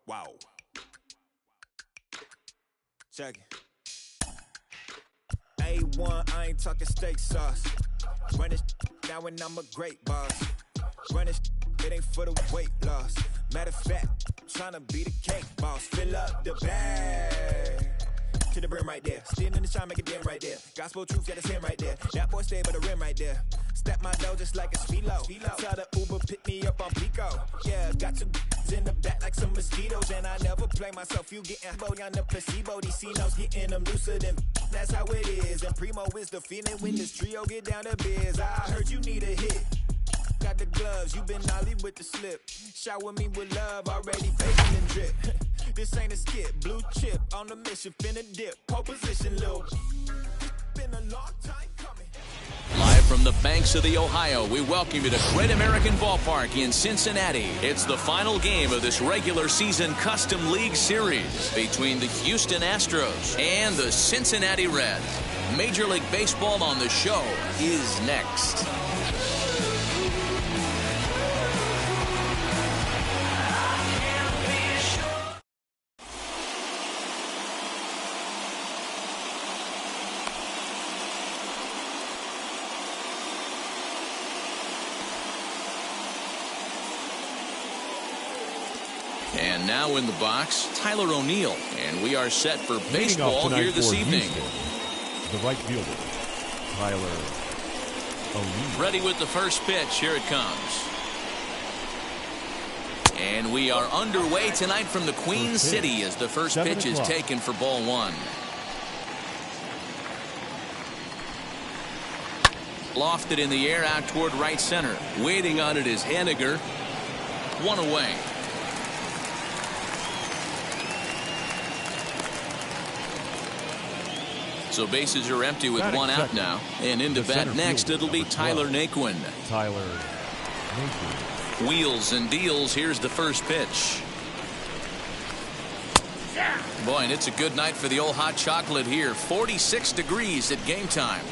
Wow. Check it. A1, I ain't talking steak sauce. Run this now and I'm a great boss. Run this, it ain't for the weight loss. Matter of fact, tryna be the cake boss. Fill up the bag to the brim right there. Still in the shine, make it dim right there. Gospel truth, got his hand right there. That boy stay by the rim right there. Step my dough just like a speedo. Tell the Uber pick me up on Pico. Yeah, got two in the back like some mosquitoes. And I never play myself. You getting body on the placebo. These C-notes getting them looser than that's how it is. And primo is the feeling when this trio get down to biz. I heard you need a hit. Got the gloves, you been nolly with the slip. Shower me with love, already baking and drip. This ain't a skip, blue chip on the mission, finna dip. Pole position, little. Been a long time coming. Live from the banks of the Ohio, we welcome you to Great American Ballpark in Cincinnati. It's the final game of this regular season Custom League Series between the Houston Astros and the Cincinnati Reds. Major League Baseball on the show is next. And now in the box, Tyler O'Neill. And we are set for baseball here this evening. Houston, the right fielder, Tyler O'Neill. Ready with the first pitch. Here it comes. And we are underway tonight from the Queen City as the first pitch is taken for ball one. Lofted in the air out toward right center. Waiting on it is Henniger. One away. So bases are empty with one out now. And into bat next, it'll be Tyler Naquin. Wheels and deals. Here's the first pitch. Boy, and it's a good night for the old hot chocolate here. 46 degrees at game time.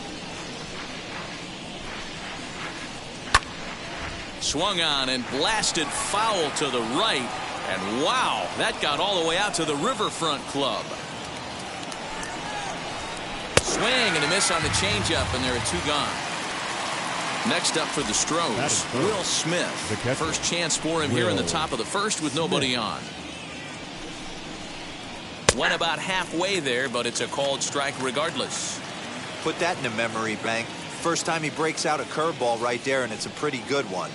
Swung on and blasted foul to the right. And wow, that got all the way out to the Riverfront Club. Swing and a miss on the changeup, and there are two gone. Next up for the Stros, Will Smith. First chance for him here in the top of the first with nobody on. Went about halfway there, but it's a called strike regardless. Put that in the memory bank. First time he breaks out a curveball right there, and it's a pretty good one.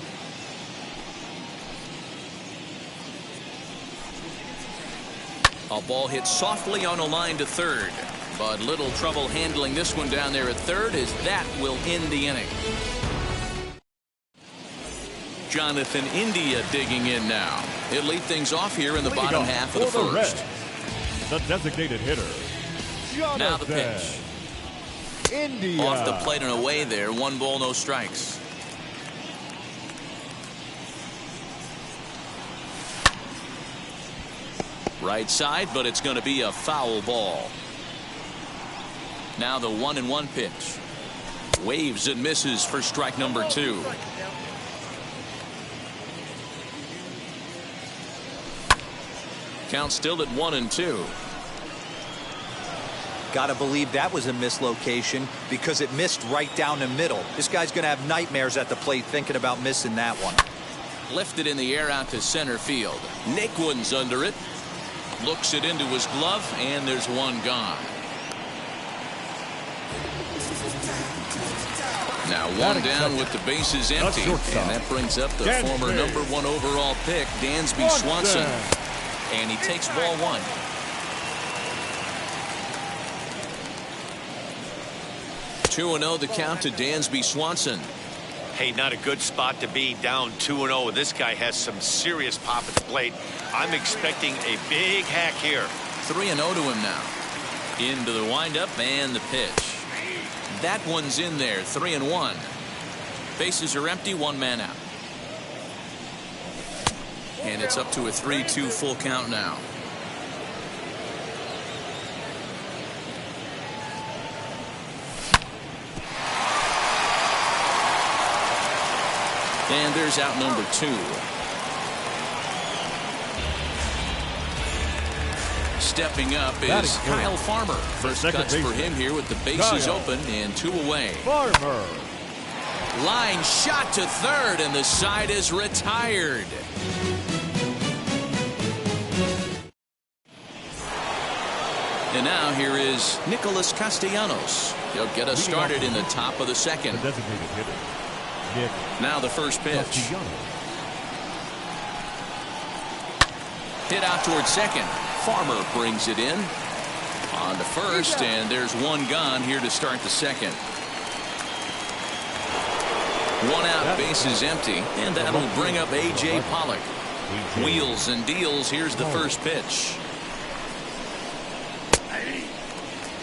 A ball hit softly on a line to third. But little trouble handling this one down there at third, as that will end the inning. Jonathan India digging in now. He'll lead things off here in the bottom half of the first. The designated hitter, Jonathan now the pitch. India. Off the plate and away there. 1 ball, no strikes. Right side, but it's going to be a foul ball. Now the 1-1 pitch. Waves and misses for strike number 2. Count still at 1-2. Gotta believe that was a mislocation because it missed right down the middle. This guy's gonna have nightmares at the plate thinking about missing that one. Lifted in the air out to center field. Naquin's under it. Looks it into his glove, and there's one gone. Now one down with the bases empty, and that brings up the former #1 overall pick, Dansby Swanson. And he takes ball one. Two 2-0 the count to Dansby Swanson. Hey, not a good spot to be, down 2-0. This guy has some serious pop at the plate. I'm expecting a big hack here. 3-0 to him now. Into the windup and the pitch. That one's in there. 3-1. Bases are empty. One man out. And it's up to a 3-2 full count now. And there's out number 2. stepping up is Kyle Farmer. First cuts for him here with the bases open and 2 away. Farmer. Line shot to third, and the side is retired. And now here is Nicholas Castellanos. He'll get us started in the top of the second. The designated hitter. Now the first pitch. Hit out towards second. Farmer brings it in. On to first, and there's one gone here to start the second. 1 out, bases empty, and that'll bring up A.J. Pollock. Wheels and deals. Here's the first pitch.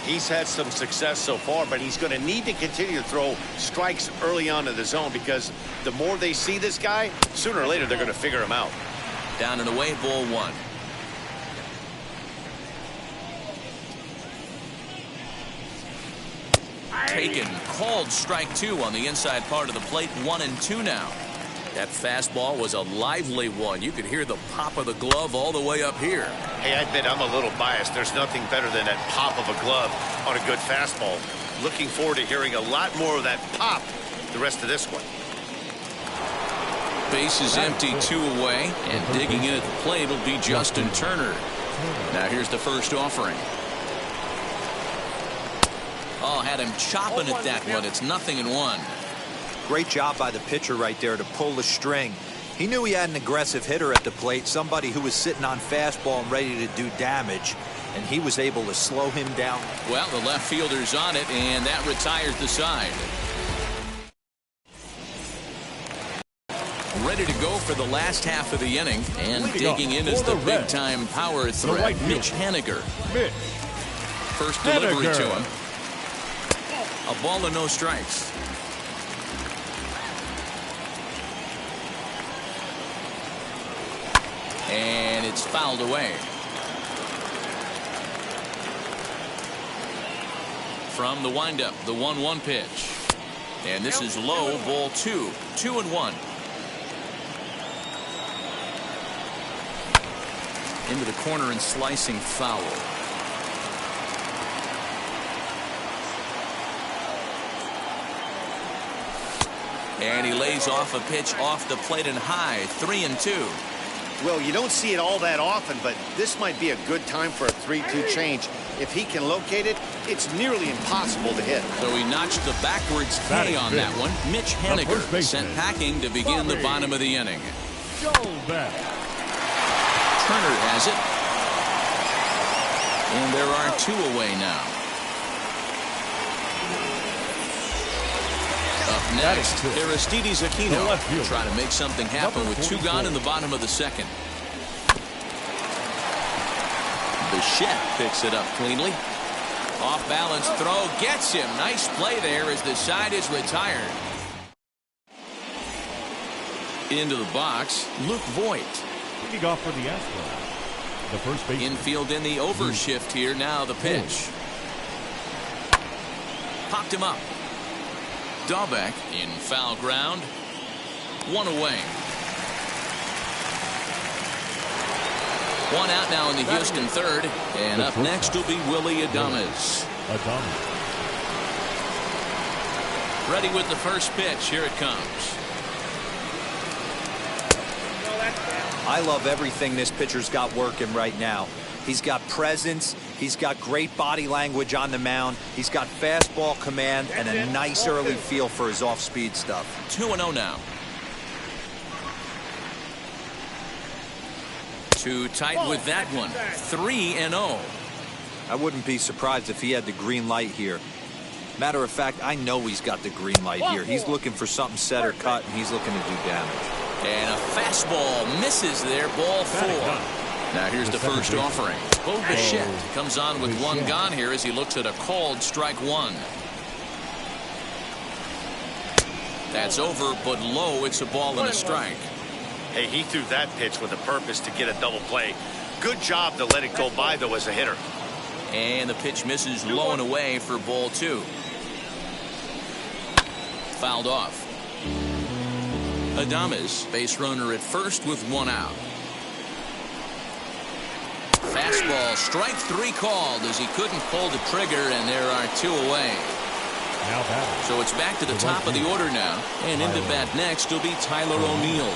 He's had some success so far, but he's going to need to continue to throw strikes early on in the zone, because the more they see this guy, sooner or later they're going to figure him out. Down and away, ball 1. Taken, called strike 2 on the inside part of the plate. 1-2 now. That fastball was a lively one. You could hear the pop of the glove all the way up here. Hey, I admit I'm a little biased. There's nothing better than that pop of a glove on a good fastball. Looking forward to hearing a lot more of that pop the rest of this one. Bases empty, 2 away, and digging in at the plate will be Justin Turner. Now here's the first offering. Oh, had him chopping at that one. It's 0-1. Great job by the pitcher right there to pull the string. He knew he had an aggressive hitter at the plate, somebody who was sitting on fastball and ready to do damage, and he was able to slow him down. Well, the left fielder's on it, and that retires the side. Ready to go for the last half of the inning, and digging in is the big-time power threat, Mitch Haniger. First delivery to him. A ball and no strikes. And it's fouled away. From the windup, the 1-1 pitch. And this is low, ball 2. 2-1. Into the corner and slicing foul. And he lays off a pitch off the plate and high. 3-2. Well, you don't see it all that often, but this might be a good time for a 3-2 change. If he can locate it, it's nearly impossible to hit. So he notched the backwards K on that one. Mitch Haniger sent packing to begin the bottom of the inning. Turner has it. And there are 2 away now. Up next, Aristides Aquino trying to make something happen with 2 gone in the bottom of the second. Bichette picks it up cleanly. Off balance throw gets him. Nice play there as the side is retired. Into the box, Luke Voigt. Leading off for the Astros. The first base. Infield in the overshift here. Now the pitch. Popped him up. Dahlbeck in foul ground. 1 away. 1 out now in the Houston third. And up next will be Willie Adames. Ready with the first pitch. Here it comes. I love everything this pitcher's got working right now. He's got presence. He's got great body language on the mound. He's got fastball command and a nice early feel for his off-speed stuff. 2-0 now. Too tight with that one. 3-0. I wouldn't be surprised if he had the green light here. Matter of fact, I know he's got the green light here. He's looking for something set or cut, and he's looking to do damage. And a fastball misses there. Ball 4. Now here's the first offering. Bo Bichette comes on with 1 gone here as he looks at a called strike 1. That's over, but low. It's a ball and a strike. Hey, he threw that pitch with a purpose to get a double play. Good job to let it go by, though, as a hitter. And the pitch misses low and away for ball 2. Fouled off. Adames, base runner at first with 1 out. fastball. Strike 3 called as he couldn't pull the trigger, and there are 2 away. Now batting. So it's back to the top of the order now. And into bat next will be Tyler O'Neill.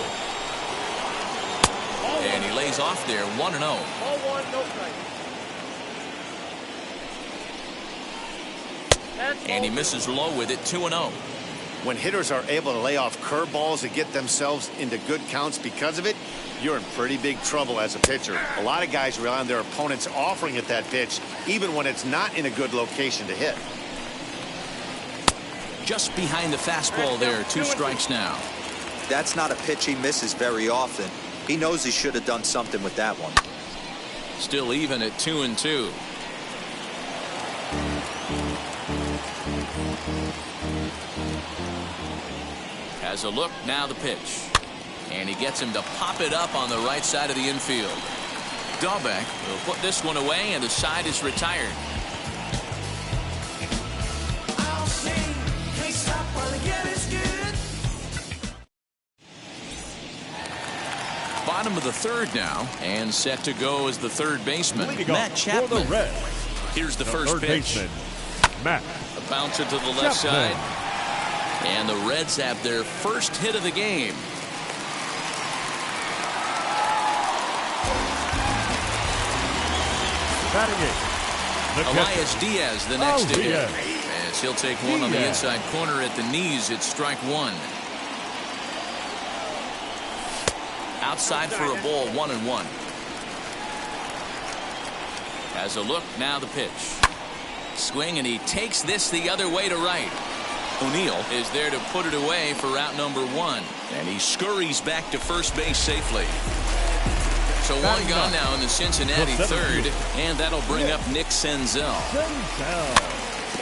And he lays off there, 1-0. And he misses low with it, 2-0. When hitters are able to lay off curveballs and get themselves into good counts because of it, you're in pretty big trouble as a pitcher. A lot of guys rely on their opponents offering at that pitch, even when it's not in a good location to hit. Just behind the fastball there, 2 strikes now. That's not a pitch he misses very often. He knows he should have done something with that one. Still even at 2-2. Has a look, now the pitch. And he gets him to pop it up on the right side of the infield. Dahlbeck will put this one away, and the side is retired. Bottom of the 3rd now, and set to go as the 3rd baseman, Matt Chapman. Here's the first pitch. Baseman, Matt. A bouncer to the left side. And the Reds have their first hit of the game. Elias Diaz, the next to hit. As he'll take one on the inside corner at the knees. It's strike 1. Outside for a ball, 1-1. Has a look, now the pitch. Swing, and he takes this the other way to right. O'Neill is there to put it away for route number 1. And he scurries back to first base safely. So 1 gone now in the Cincinnati 3rd, and that'll bring up Nick Senzel.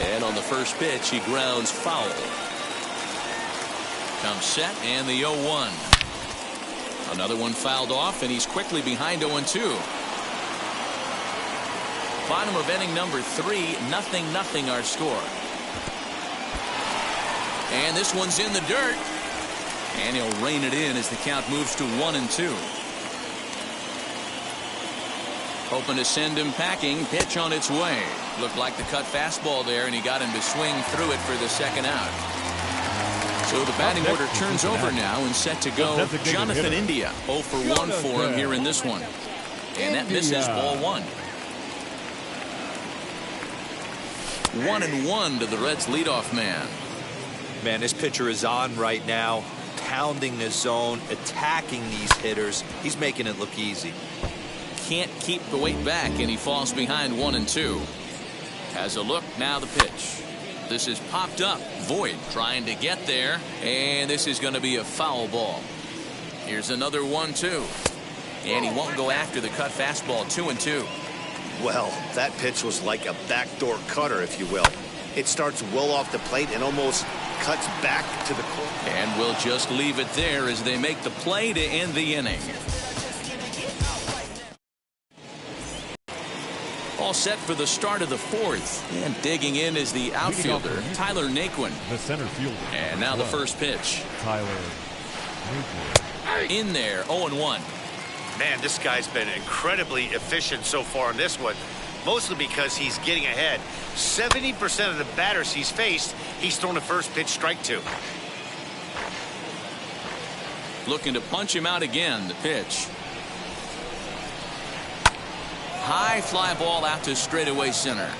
And on the first pitch, he grounds foul. Comes set, and the 0-1. Another one fouled off, and he's quickly behind 0-2. Bottom of inning number 3, 0-0 our score. And this one's in the dirt. And he'll rein it in as the count moves to 1-2. Hoping to send him packing. Pitch on its way. Looked like the cut fastball there, and he got him to swing through it for the 2nd out. So the batting order turns over now and set to go. Jonathan India 0 for 1 for him here in this one. And that misses ball 1. 1-1 to the Reds leadoff man. Man, this pitcher is on right now, pounding the zone, attacking these hitters. He's making it look easy. Can't keep the weight back, and he falls behind 1-2. Has a look, now the pitch. This is popped up. Voit trying to get there, and this is going to be a foul ball. Here's another 1-2. And he won't go after the cut fastball, 2-2. Well, that pitch was like a backdoor cutter, if you will. It starts well off the plate and almost cuts back to the corner. And we'll just leave it there as they make the play to end the inning. All set for the start of the 4th. And digging in is the outfielder, Tyler Naquin. The center fielder. And now the first pitch. Tyler Naquin. In there, 0-1. Man, this guy's been incredibly efficient so far in this one. Mostly because he's getting ahead. 70% of the batters he's faced, he's thrown a first pitch strike to. Looking to punch him out again, the pitch. High fly ball out to straightaway center.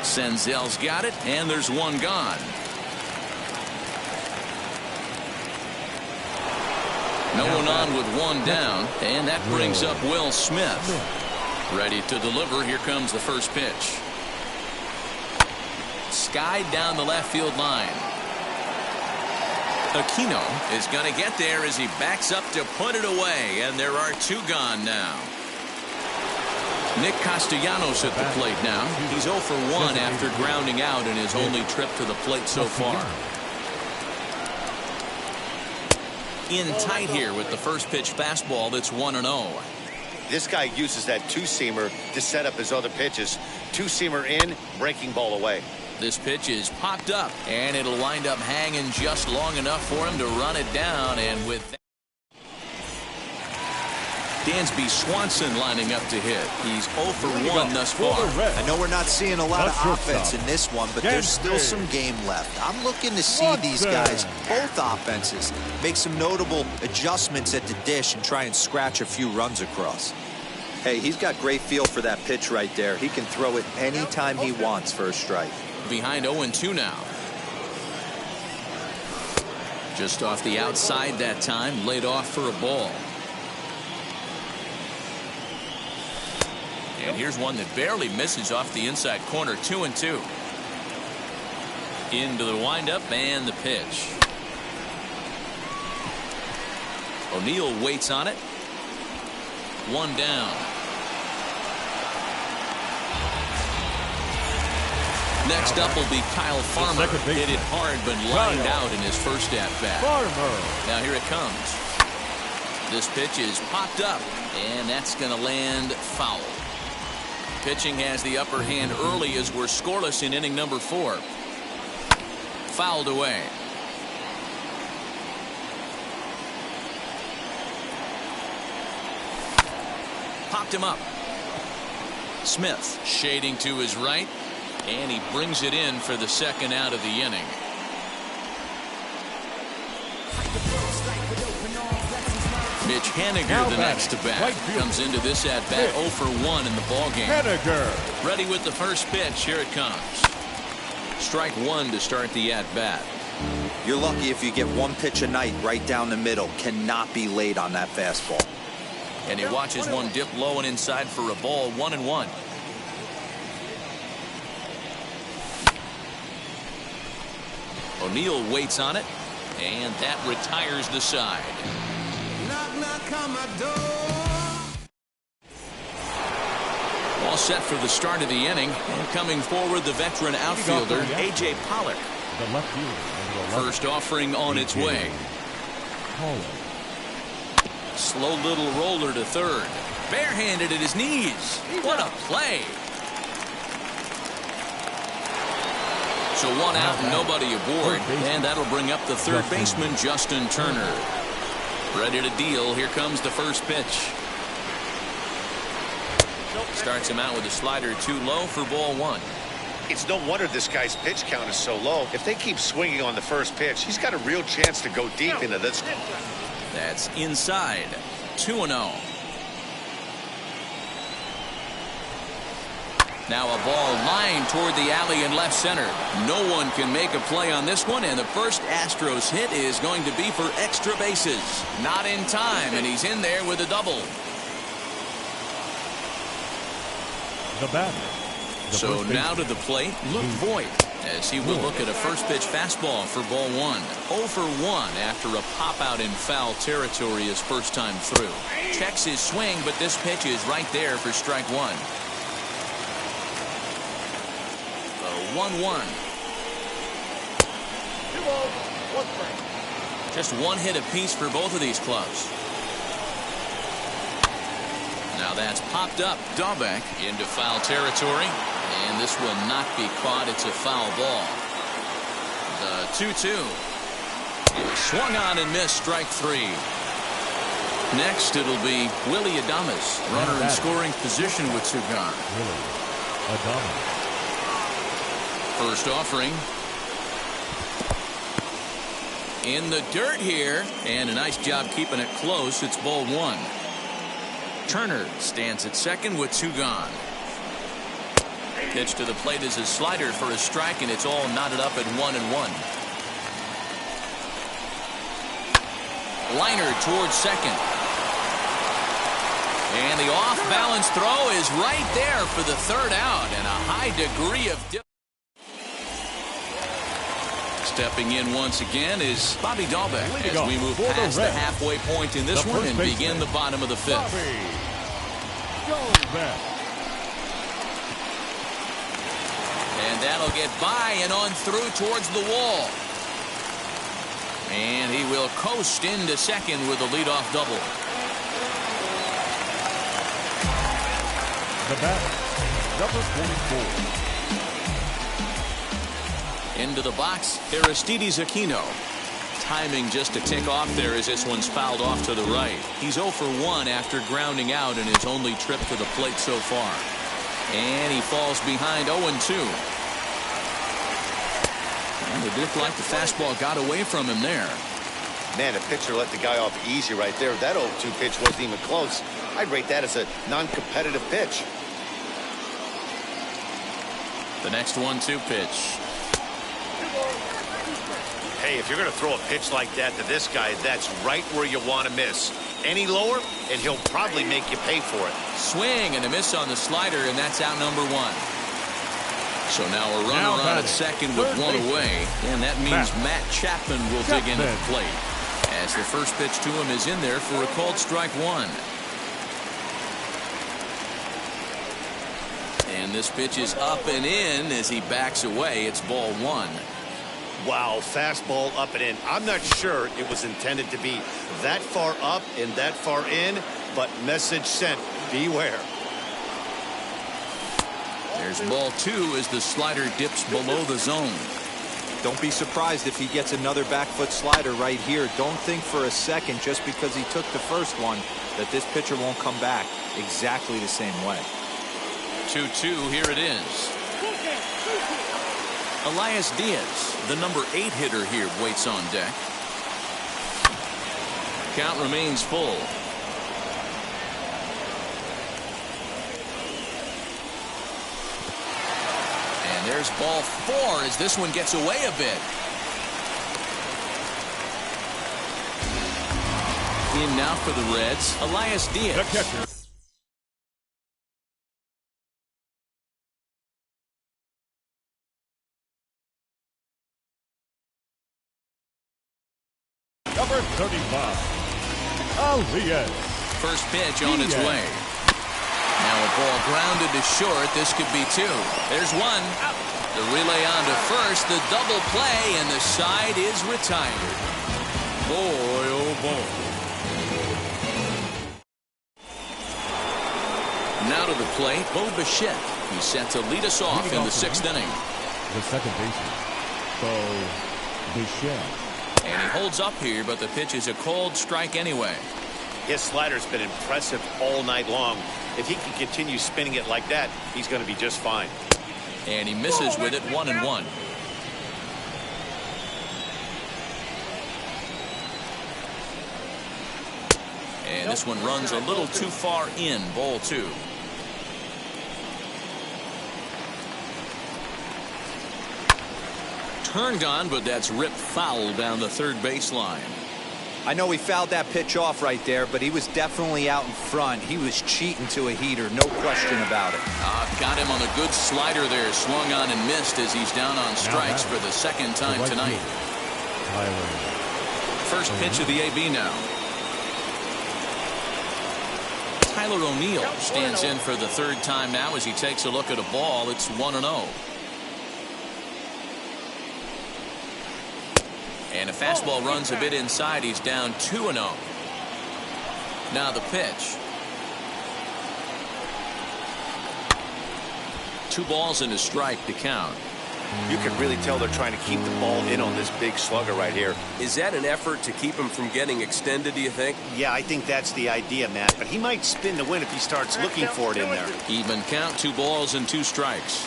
Senzel's got it, and there's 1 gone. No one on with 1 down, and that brings up Will Smith. Ready to deliver. Here comes the first pitch. Skied down the left field line. Aquino is going to get there as he backs up to put it away, and there are 2 gone now. Nick Castellanos at the plate now. He's 0 for 1 after grounding out in his only trip to the plate so far. In tight here with the first pitch fastball that's 1-0. This guy uses that 2-seamer to set up his other pitches. 2-seamer in, breaking ball away. This pitch is popped up, and it'll wind up hanging just long enough for him to run it down. And with that, Dansby Swanson lining up to hit. He's 0 for 1 thus far. I know we're not seeing a lot of offense in this one, but there's still some game left. I'm looking to see these guys, both offenses, make some notable adjustments at the dish and try and scratch a few runs across. Hey, he's got great feel for that pitch right there. He can throw it anytime he wants for a strike. Behind 0-2 now. Just off the outside that time, laid off for a ball. And here's one that barely misses off the inside corner. 2-2. Into the windup and the pitch. O'Neill waits on it. 1 down. Next up will be Kyle Farmer. Hit it hard but lined out in his first at-bat. Now here it comes. This pitch is popped up, and that's going to land foul. Pitching has the upper hand early as we're scoreless in inning number 4. Fouled away. Popped him up. Smith shading to his right, and he brings it in for the second out of the inning. Mitch Haniger, the next to bat, comes into this at bat 0 for 1 in the ballgame. Ready with the first pitch. Here it comes. Strike 1 to start the at bat. You're lucky if you get one pitch a night right down the middle. Cannot be late on that fastball. And he watches one dip low and inside for a ball. 1-1. O'Neill waits on it, and that retires the side. All set for the start of the inning, and coming forward the veteran outfielder A.J. Pollock. The left fielder. First offering on its way. Slow little roller to third. Barehanded at his knees. What a play. So 1 out and nobody aboard, and that'll bring up the third baseman Justin Turner. Ready to deal. Here comes the first pitch. Starts him out with a slider too low for ball 1. It's no wonder this guy's pitch count is so low. If they keep swinging on the first pitch, he's got a real chance to go deep into this. That's inside. 2-0. Now a ball lined toward the alley in left center. No one can make a play on this one, and the first Astros hit is going to be for extra bases. Not in time, and he's in there with a double. The batter. So now to the plate, Luke Voigt, as he will look at a first pitch fastball for ball 1. 0 for 1 after a pop out in foul territory his first time through. Checks his swing, but this pitch is right there for strike 1. 1-1. Just one hit apiece for both of these clubs. Now that's popped up. Dahlbeck into foul territory, and this will not be caught. It's a foul ball. The 2-2. Swung on and missed. Strike 3. Next it'll be Willie Adames, runner in scoring position with 2 gone. Willie Adames. First offering. In the dirt here, and a nice job keeping it close. It's ball 1. Turner stands at second with 2 gone. Pitch to the plate is a slider for a strike, and it's all knotted up at 1-1. Liner towards second. And the off-balance throw is right there for the third out, and a high degree of stepping in once again is Bobby Dahlbeck as we move past the halfway point in this one and begin the bottom of the 5th. And that'll get by and on through towards the wall. And he will coast into second with a leadoff double. The batter, number 44. Into the box, Aristides Aquino. timing just to tick off there as this one's fouled off to the right. He's 0 for 1 after grounding out in his only trip to the plate so far. And he falls behind 0-2. And it looked like the fastball got away from him there. Man, the pitcher let the guy off easy right there. That 0-2 pitch wasn't even close. I'd rate that as a non-competitive pitch. The next 1-2 pitch. Hey, if you're going to throw a pitch like that to this guy, that's right where you want to miss. Any lower, and he'll probably make you pay for it. Swing and a miss on the slider, and that's out number 1. So now a runner on at second with one away, and that means Matt Chapman will dig into the plate. As the first pitch to him is in there for a called strike 1. And this pitch is up and in as he backs away. It's ball 1. Wow, fastball up and in. I'm not sure it was intended to be that far up and that far in, but message sent, beware. There's ball 2 as the slider dips below the zone. Don't be surprised if he gets another back foot slider right here. Don't think for a second, just because he took the first one, that this pitcher won't come back exactly the same way. 2-2, here it is. Elias Diaz, the number 8 hitter here, waits on deck. Count remains full. And there's ball 4 as this one gets away a bit. In now for the Reds, Elias Diaz. The catcher. Number 35, Elias. First pitch on its way. Now a ball grounded to short. This could be 2. There's 1. The relay on to first. The double play, and the side is retired. Boy, oh boy. Now to the plate, Bo Bichette. He's set to lead us off in the 6th inning. The second baseman, Bo Bichette. And he holds up here, but the pitch is a cold strike anyway. His slider's been impressive all night long. If he can continue spinning it like that, he's going to be just fine. And he misses with it, 1-1. And this one runs a little too far in, ball 2. Turned on, but that's ripped foul down the third baseline. I know he fouled that pitch off right there, but he was definitely out in front. He was cheating to a heater, no question about it. Got him on a good slider there, swung on and missed as he's down on strikes for the second time tonight. First pitch of the AB now. Tyler O'Neill stands in for the third time now as he takes a look at a ball. It's 1-0. And a fastball runs a bit inside. He's down 2-0. Now the pitch. 2 balls and a strike to count. You can really tell they're trying to keep the ball in on this big slugger right here. Is that an effort to keep him from getting extended, do you think? Yeah, I think that's the idea, Matt. But he might spin to win if he starts looking for it in there. Even count, 2 balls and 2 strikes.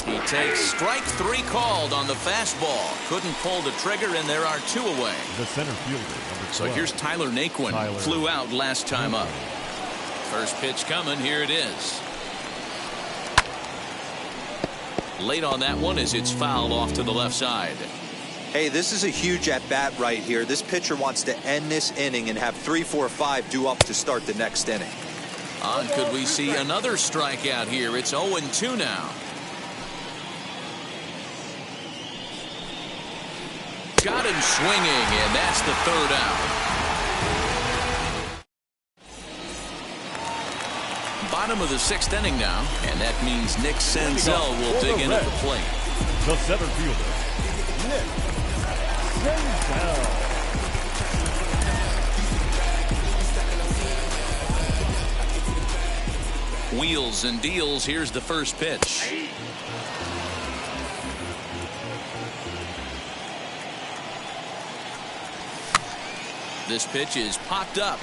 He takes strike 3 called on the fastball. Couldn't pull the trigger, and there are 2 away. The center fielder, number 12. So here's Tyler Naquin. Flew out last time up. First pitch coming. Here it is. Late on that one as it's fouled off to the left side. Hey, this is a huge at-bat right here. This pitcher wants to end this inning and have 3, 4, 5 due up to start the next inning. Could we see another strikeout here? It's 0-2 now. Got him swinging, and that's the 3rd out. Bottom of the 6th inning now, and that means Nick Senzel will dig in at the plate. The center fielder, Nick Senzel. Wheels and deals. Here's the first pitch. This pitch is popped up.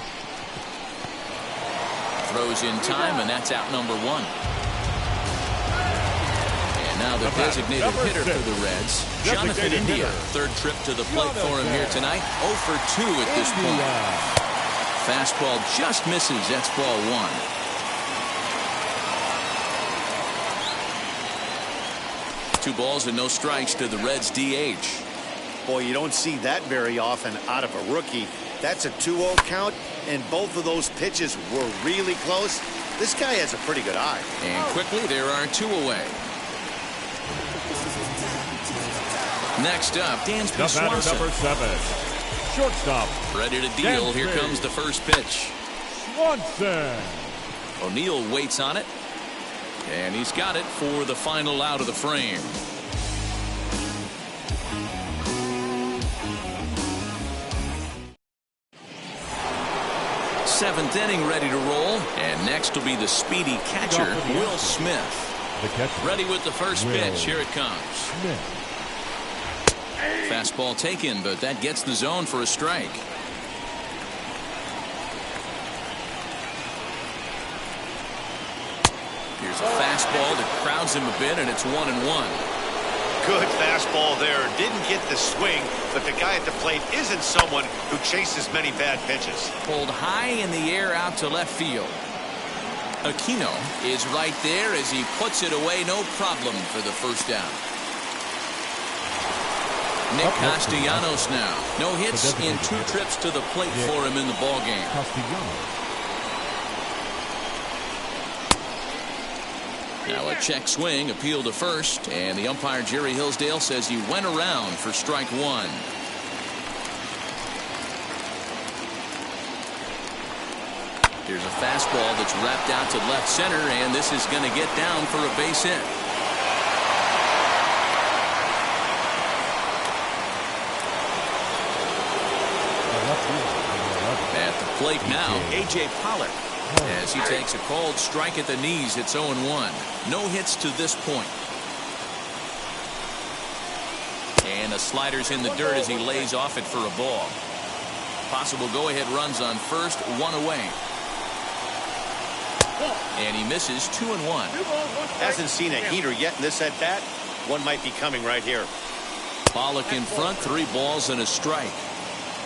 Throws in time, and that's out number 1. And now the designated hitter for the Reds, Jonathan India. Third trip to the plate for him here tonight. 0 for 2 at this point. Fastball just misses. That's ball 1. Two balls and no strikes to the Reds DH. Boy, you don't see that very often out of a rookie. That's a 2-0 count, and both of those pitches were really close. This guy has a pretty good eye. And quickly, there are 2 away. Next up, Dansby Swanson. Number 7, shortstop. Ready to deal. Here comes the first pitch. Swanson. O'Neill waits on it. And he's got it for the final out of the frame. Seventh inning ready to roll. And next will be the speedy catcher, Will Smith. Ready with the first pitch. Here it comes. Fastball taken, but that gets the zone for a strike. Here's a fastball that crowds him a bit, and it's 1-1. Good fastball there. Didn't get the swing, but the guy at the plate isn't someone who chases many bad pitches. Pulled high in the air out to left field. Aquino is right there as he puts it away, no problem for the first down. Nick Castellanos now. No hits in 2 trips to the plate for him in the ballgame. Now a check swing, appeal to first, and the umpire Jerry Hillsdale says he went around for strike 1. Here's a fastball that's wrapped out to left center, and this is going to get down for a base hit. At the plate now, A.J. Pollard. As he takes a called strike at the knees, it's 0-1. No hits to this point. And the slider's in the dirt as he lays off it for a ball. Possible go-ahead runs on first, 1 away. And he misses 2-1. Hasn't seen a heater yet in this at-bat. One might be coming right here. Pollock in front, 3 balls and a strike.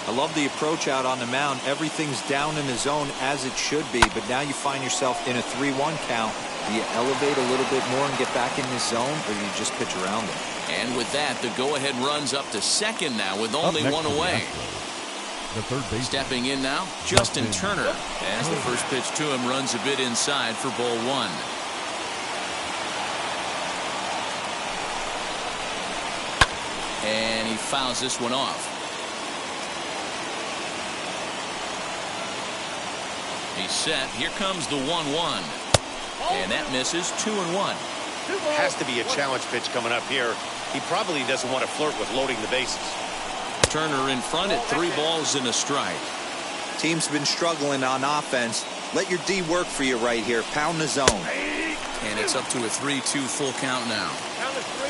I love the approach out on the mound. Everything's down in the zone as it should be, but now you find yourself in a 3-1 count. Do you elevate a little bit more and get back in this zone, or do you just pitch around it? And with that, the go-ahead runs up to second now with only 1 away. The third base. Stepping in now, Justin Turner. As the first pitch to him runs a bit inside for ball 1. And he fouls this one off. He's set. Here comes the 1-1. And that misses 2-1. Has to be a challenge pitch coming up here. He probably doesn't want to flirt with loading the bases. Turner in front at 3 balls and a strike. Team's been struggling on offense. Let your D work for you right here. Pound the zone. And it's up to a 3-2 full count now.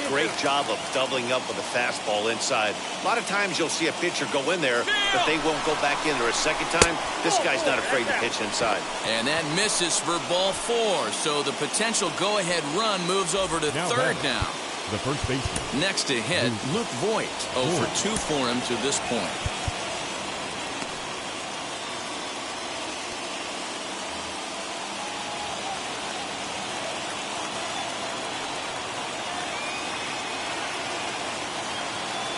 Great job of doubling up with a fastball inside. A lot of times you'll see a pitcher go in there, but they won't go back in there a second time. This guy's not afraid to pitch inside. And that misses for ball 4. So the potential go-ahead run moves over to third now. The first baseman. Next to hit, Luke Voigt. 0 for 2 for him to this point.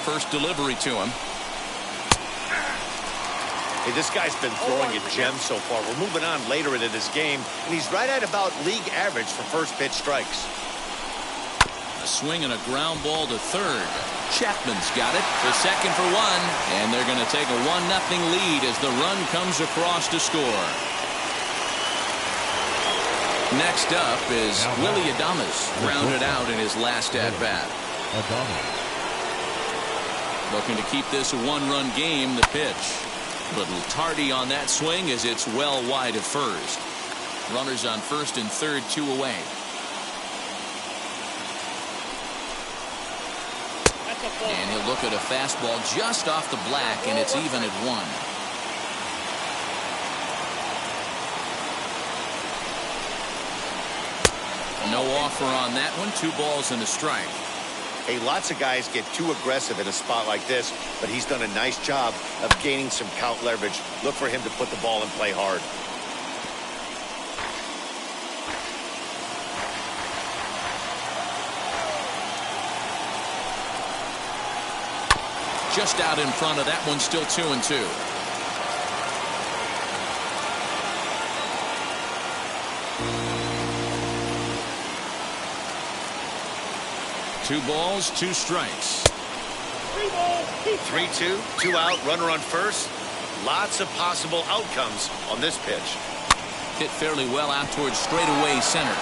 First delivery to him. Hey, this guy's been throwing a gem so far. We're moving on later into this game, and he's right at about league average for first pitch strikes. A swing and a ground ball to third. Chapman's got it to second for 1, and they're going to take a 1-0 lead as the run comes across to score. Next up is Willie Adames, grounded out in his last at-bat. Looking to keep this a 1-run game. The pitch. Little tardy on that swing as it's well wide of first. Runners on first and third, 2 away. And he'll look at a fastball just off the black, and it's even at 1. No offer on that one. 2 balls and a strike. Hey, lots of guys get too aggressive in a spot like this, but he's done a nice job of gaining some count leverage. Look for him to put the ball in play hard. Just out in front of that one, still 2-2. Two balls, 2 strikes. 3-2, 2 out, runner on first. Lots of possible outcomes on this pitch. Hit fairly well out towards straightaway center.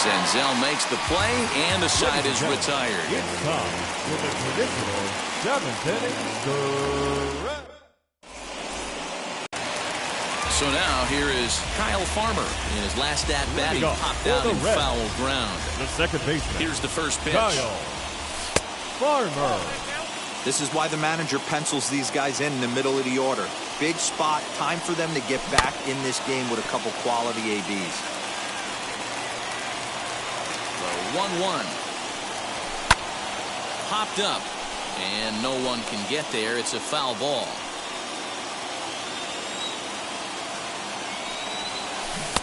Senzel makes the play, and the side is retired. It's time for the traditional 7th inning. So now here is Kyle Farmer. In his last at-bat, he popped out in foul ground. The second baseman. Here's the first pitch. Kyle Farmer. This is why the manager pencils these guys in the middle of the order. Big spot, time for them to get back in this game with a couple quality ABs. 1-1. Popped up, and no one can get there. It's a foul ball.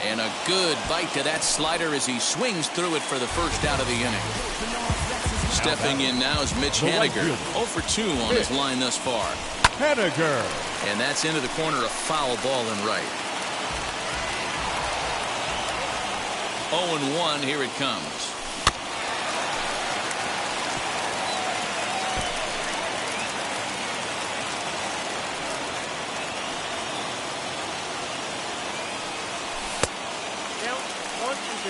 And a good bite to that slider as he swings through it for the first out of the inning. Stepping in now is Mitch Haniger. 0 for 2 on his line thus far. Haniger. And that's into the corner, a foul ball and right. 0-1, here it comes.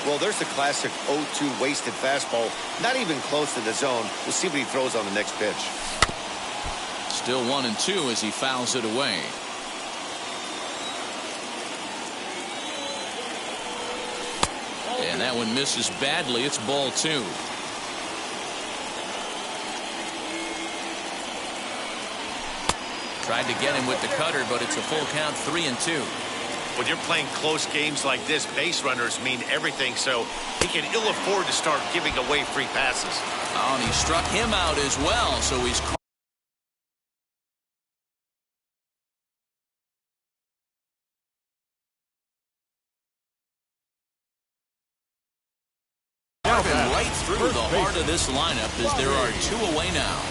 Well, there's the classic 0-2 wasted fastball. Not even close to the zone. We'll see what he throws on the next pitch. Still 1-2 as he fouls it away. And that one misses badly. It's ball 2. Tried to get him with the cutter, but it's a full count, 3-2. When you're playing close games like this, base runners mean everything, so he can ill afford to start giving away free passes. Oh, and he struck him out as well, so he's carving right through the heart of this lineup as there are 2 away now.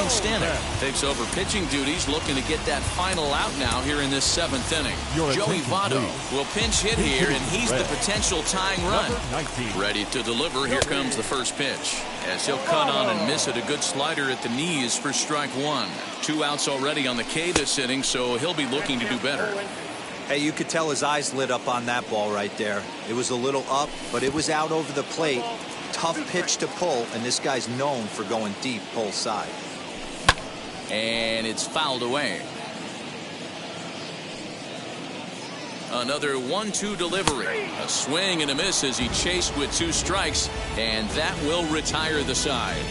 Stanek takes over pitching duties, looking to get that final out now here in this 7th inning. Joey Votto will pinch hit here, and he's the potential tying run. Ready to deliver. Here comes the first pitch. As he'll cut on and miss it, a good slider at the knees for strike 1. 2 outs already on the K this inning, so he'll be looking to do better. Hey, you could tell his eyes lit up on that ball right there. It was a little up, but it was out over the plate. Tough pitch to pull, and this guy's known for going deep pull side. And it's fouled away. Another 1-2 delivery. A swing and a miss as he chased with 2 strikes, and that will retire the side.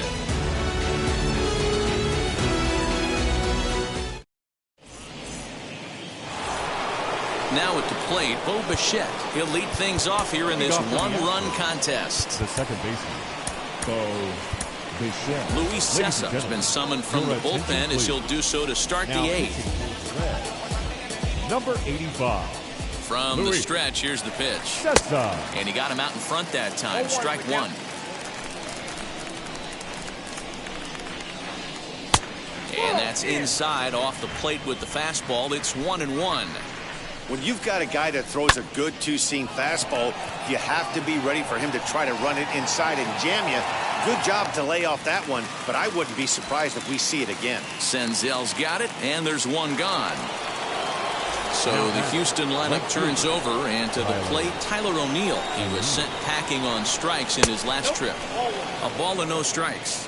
Now at the plate, Bo Bichette. He'll lead things off here in this 1-run contest. The second baseman, Bo Bichette. Luis Sessa has been summoned from the bullpen as he'll do so to start the 8th. Number 85. From the stretch, here's the pitch. Sessa. And he got him out in front that time. Strike 1. And that's inside off the plate with the fastball. It's 1-1. When you've got a guy that throws a good 2-seam fastball, you have to be ready for him to try to run it inside and jam you. Good job to lay off that one, but I wouldn't be surprised if we see it again. Senzel's got it, and there's 1 gone. So the Houston lineup turns over, and to the plate, Tyler O'Neill. He was sent packing on strikes in his last trip. A ball and no strikes.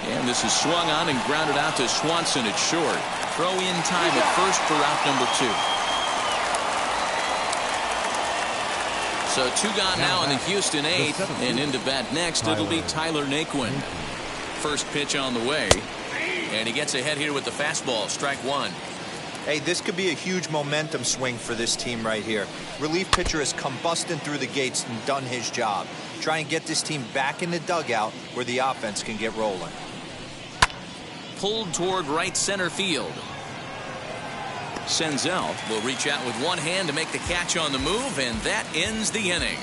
And this is swung on and grounded out to Swanson at short. Throw in time at first for out number 2. So 2 gone now in the Houston 8th, and into bat next it'll be Tyler Naquin. First pitch on the way, and he gets ahead here with the fastball. Strike 1. Hey, this could be a huge momentum swing for this team right here. Relief pitcher has come busting through the gates and done his job. Try and get this team back in the dugout where the offense can get rolling. Pulled toward right center field. Senzel will reach out with one hand to make the catch on the move, and that ends the inning.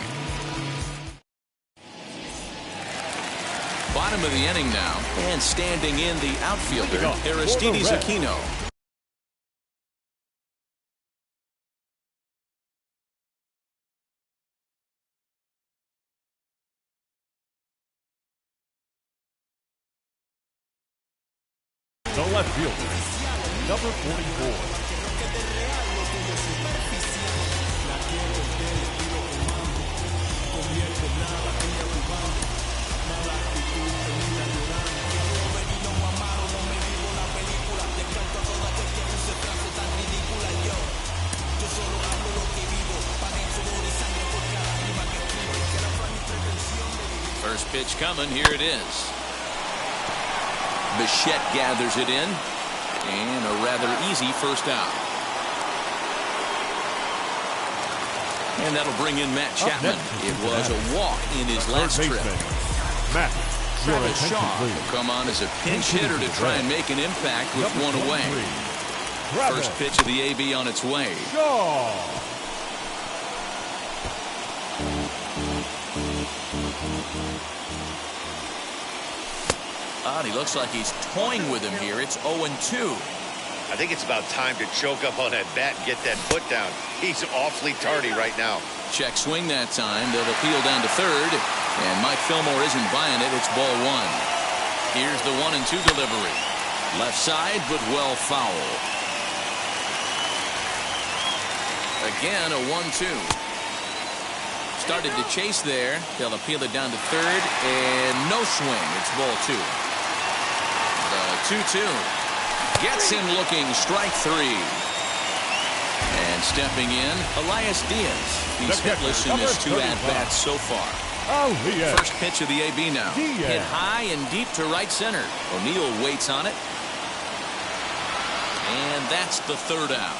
Bottom of the inning now, and standing in the outfielder, Aristides Aquino. The left fielder, number 44. First pitch coming. Here it is. Bichette gathers it in, and a rather easy first out. And that'll bring in Matt Chapman. It was a walk in his last trip. Matt, Travis Shaw will come on as a pinch hitter to try and make an impact with one away. First pitch of the AB on its way. Shaw. He looks like he's toying with him here. It's 0-2. I think it's about time to choke up on that bat and get that foot down. He's awfully tardy right now. Check swing that time. They'll appeal down to third. And Mike Fillmore isn't buying it. It's ball 1. Here's the 1-2 delivery. Left side, but well foul. Again, a 1-2. Started to chase there. They'll appeal it down to third. And no swing. It's ball 2. The 2-2. Gets him looking. Strike 3. And stepping in, Elias Diaz. He's hitless in his 2 at-bats so far. First pitch of the AB now. Hit high and deep to right center. O'Neill waits on it. And that's the 3rd out.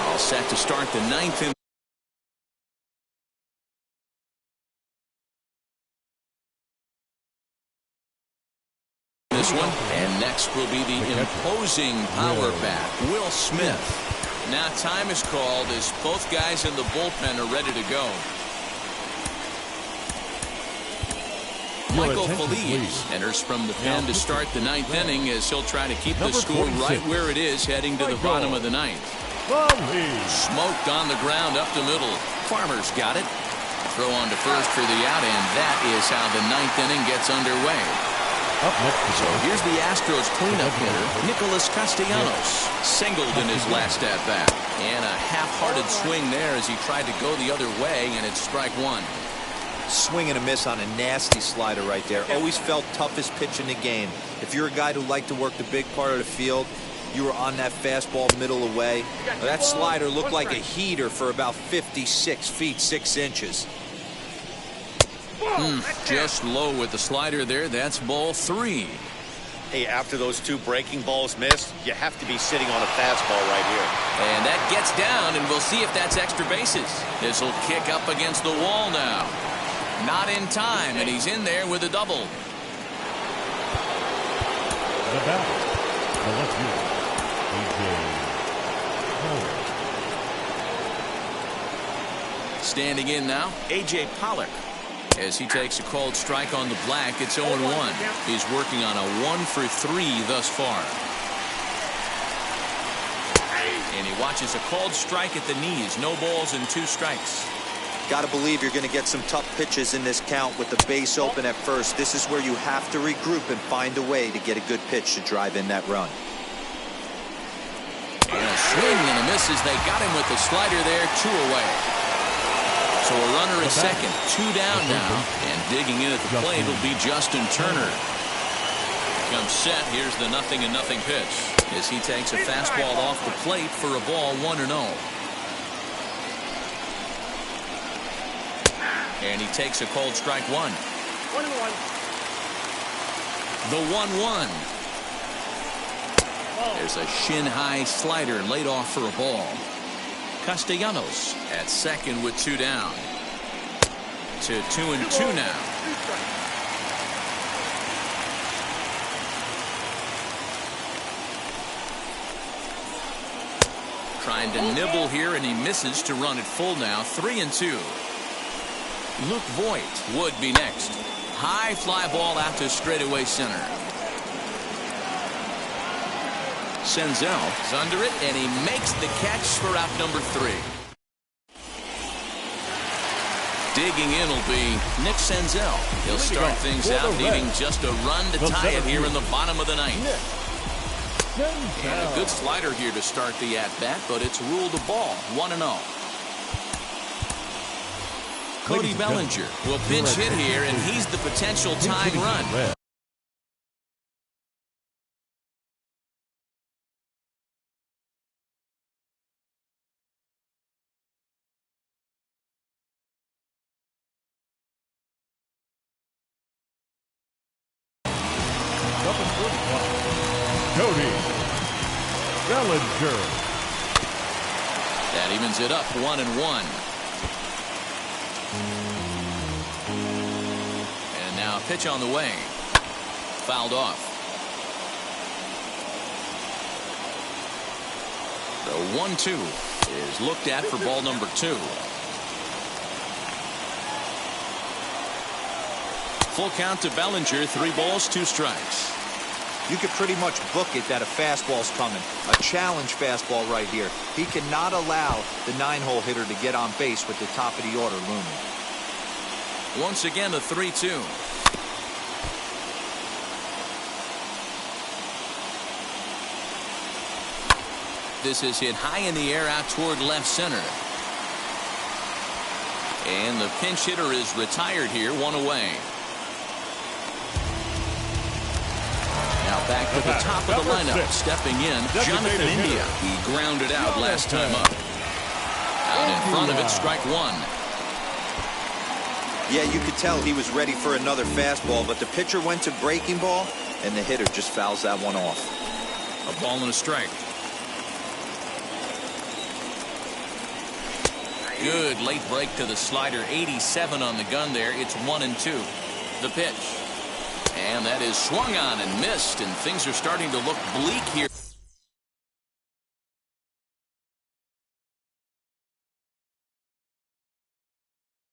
All set to start the 9th inning. This one, and next will be the imposing power bat, Will Smith. Now time is called as both guys in the bullpen are ready to go. Michael Feliz enters from the pen to start the 9th inning as he'll try to keep the score right where it is heading to the bottom of the 9th. Smoked on the ground up the middle. Farmer's got it. Throw on to first for the out, and that is how the 9th inning gets underway. So here's the Astros cleanup hitter, Nicholas Castellanos. Singled in his last at-bat. And a half-hearted swing there as he tried to go the other way, and it's strike 1. Swing and a miss on a nasty slider right there. Always felt toughest pitch in the game. If you're a guy who liked to work the big part of the field, you were on that fastball middle away. That slider looked like a heater for about 56 feet 6 inches. Just low with the slider there. That's ball 3. Hey, after those 2 breaking balls missed, you have to be sitting on a fastball right here. And that gets down, and we'll see if that's extra bases. This will kick up against the wall now. Not in time, and he's in there with a double. The bat, the left fielder, A.J. Standing in now, A.J. Pollock. As he takes a called strike on the black, it's 0-1. He's working on a 1-for-3 thus far. And he watches a called strike at the knees. No balls and 2 strikes. Got to believe you're going to get some tough pitches in this count with the base open at first. This is where you have to regroup and find a way to get a good pitch to drive in that run. And a swing and a miss as they got him with the slider there. 2 away. So a runner at second, 2 down now, and digging in at the plate will be Justin Turner. Comes set. Here's the 0-0 pitch. as he takes a fastball off the plate for a ball 1-0. And he takes a cold strike 1. 1-1. The 1-1. There's a shin-high slider laid off for a ball. Castellanos at second with 2 down. To 2-2 now. Trying to nibble here, and he misses to run it full now. 3-2. Luke Voigt would be next. High fly ball out to straightaway center. Senzel is under it, and he makes the catch for out number 3. Digging in will be Nick Senzel. He'll start things out, needing just a run to tie it here in the bottom of the 9th. And a good slider here to start the at-bat, but it's ruled a ball. 1-0. Cody Bellinger will pinch hit here, and he's the potential tying run. Cody Bellinger. That evens it up 1-1. And now a pitch on the way. Fouled off. The 1-2 is looked at for ball number 2. Full count to Bellinger. 3 balls, 2 strikes. You could pretty much book it that a fastball's coming. A challenge fastball right here. He cannot allow the 9-hole hitter to get on base with the top of the order looming. Once again, a 3-2. This is hit high in the air out toward left center. And the pinch hitter is retired here, 1 away. Now back to the top of the lineup. Stepping in, Jonathan India. He grounded out last time up. Out in front of it, strike 1. Yeah, you could tell he was ready for another fastball, but the pitcher went to breaking ball, and the hitter just fouls that one off. A ball and a strike. Good late break to the slider. 87 on the gun there. It's 1-2. The pitch. And that is swung on and missed, and things are starting to look bleak here.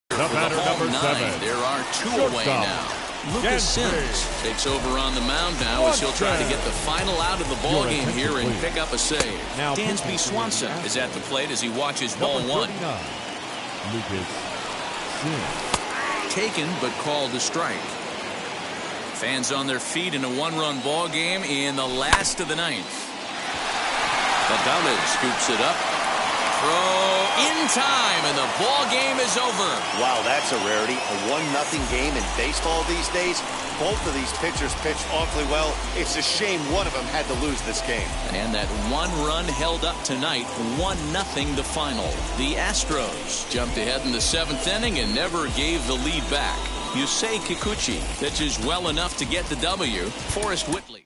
The batter, number 7. There are 2 away now. Lucas Sims takes over on the mound now as he'll try to get the final out of the ball game here and pick up a save. Dansby Swanson is at the plate as he watches ball 1. Lucas Sims. Taken but called a strike. Fans on their feet in a 1-run ball game in the last of the 9th. Gonzalez scoops it up. Throw in time, and the ball game is over. Wow, that's a rarity. A 1-0 game in baseball these days. Both of these pitchers pitched awfully well. It's a shame one of them had to lose this game. And that 1 run held up tonight. 1-0 the final. The Astros jumped ahead in the 7th inning and never gave the lead back. Yusei Kikuchi pitches well enough to get the W. Forrest Whitley.